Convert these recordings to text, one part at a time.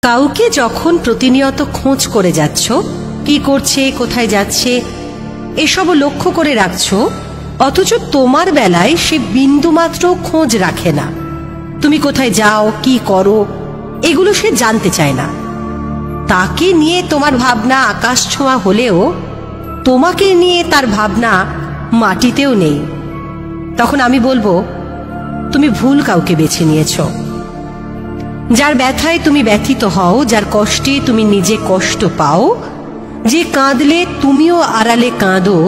কাউকে যখন প্রতিনিয়ত খোঁজ করে যাচ্ছ, কি করছে, কোথায় যাচ্ছে, এসবও লক্ষ্য করে রাখছো, অথচ তোমার বেলায় সে বিন্দুমাত্র খোঁজ রাখে না। তুমি কোথায় যাও, কি করো, এগুলো সে জানতে চায় না। তাকে নিয়ে তোমার ভাবনা আকাশ ছোঁয়া হলেও তোমাকে নিয়ে তার ভাবনা মাটিতেও নেই। তখন আমি বলবো, তুমি ভুল কাউকে বেছে নিয়েছ। যার ব্যথায় তুমি ব্যথিত হও, যার কষ্টে তুমি নিজে কষ্ট পাও, যে কাঁদলে তুমিও আড়ালে কাঁদো,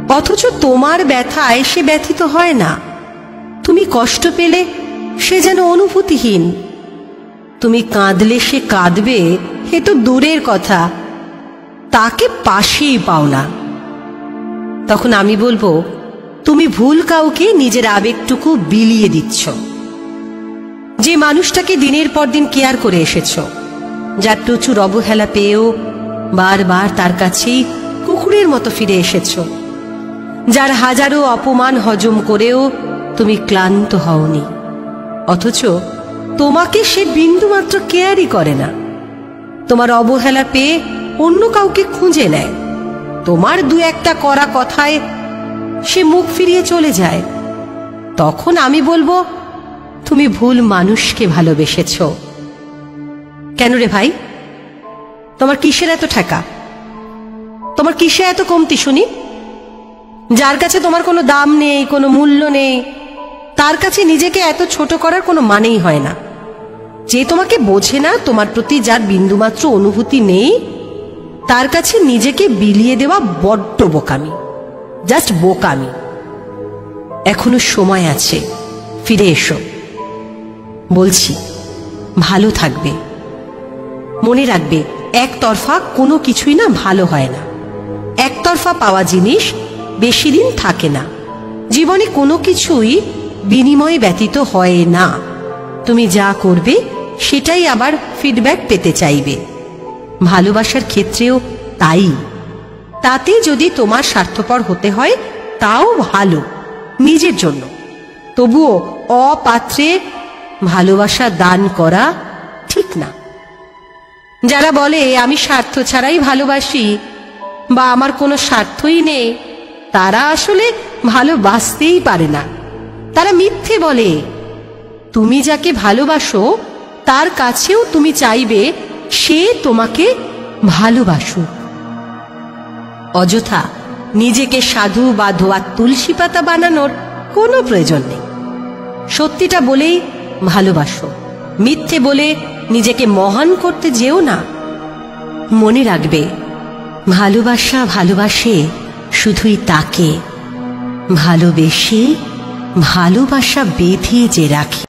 অথচ তোমার ব্যথায় সে ব্যথিত হয় না। তুমি কষ্ট পেলে সে যেন অনুভূতিহীন, তুমি কাঁদলে সে কাঁদবে এ তো দূরের কথা, তাকে পাশেই পাও না। তখন আমি বলবো, তুমি ভুল কাউকে নিজের আবেগটুকু বিলিয়ে দিচ্ছ। যে মানুষটাকে দিনের পর দিন কেয়ার করে এসেছ, যার প্রচুর অবহেলা পেয়েও বারবার তার কাছেই কুকুরের মতো ফিরে এসেছ, যার হাজারো অপমান হজম করেও তুমি ক্লান্ত হওনি, অথচ তোমাকে সে বিন্দুমাত্র কেয়ারই করে না। তোমার অবহেলা পেয়ে অন্য কাউকে খুঁজে নেয়, তোমার দু একটা করা কথায় সে মুখ ফিরিয়ে চলে যায়। তখন আমি বলবো, তুমি ভুল মানুষকে ভালোবেসেছ। কেন রে ভাই, তোমার কিসের এত ঠেকা, তোমার কিসে এত কমতি শুনি? যার কাছে তোমার কোনো দাম নেই, কোনো মূল্য নেই, তার কাছে নিজেকে এত ছোট করার কোনো মানেই হয় না। যে তোমাকে বোঝে না, তোমার প্রতি যার বিন্দুমাত্র অনুভূতি নেই, তার কাছে নিজেকে বিলিয়ে দেওয়া বড্ড বোকামি, জাস্ট বোকামি। এখনো সময় আছে, ফিরে এসো। বলছি, ভালো থাকবে। মনে রাখবে, একতরফা কোনো কিছুই না ভালো হয় না। একতরফা পাওয়া জিনিস বেশি দিন থাকে না। জীবনে কোনো কিছুই বিনিময় ব্যতীত হয় না। তুমি যা করবে সেটাই আবার ফিডব্যাক পেতে চাইবে। ভালোবাসার ক্ষেত্রেও তাই। তাতে যদি তোমার স্বার্থপর হতে হয় তাও ভালো, নিজের জন্য। তবুও অপাত্রে ভালোবাসা দান করা ঠিক না। যারা বলে আমি স্বার্থ ছাড়াই ভালোবাসি বা আমার কোনো স্বার্থই নেই, তারা আসলে ভালোবাসতেই পারে না। তারা মিথ্যে বলে। তুমি যাকে ভালোবাসো তার কাছেও তুমি চাইবে সে তোমাকে ভালোবাসুক। অযথা নিজেকে সাধু বা ধোয়া তুলসী পাতা বানানোর কোনো প্রয়োজন নেই। সত্যিটা বলেই ভালোবাসো, মিথ্যে বলে নিজেকে মহান করতে যেও না। মনে রাখবে, ভালোবাসা ভালোবাসে শুধুই তাকে, ভালোবেসে ভালোবাসা বেঁধে যে রাখে।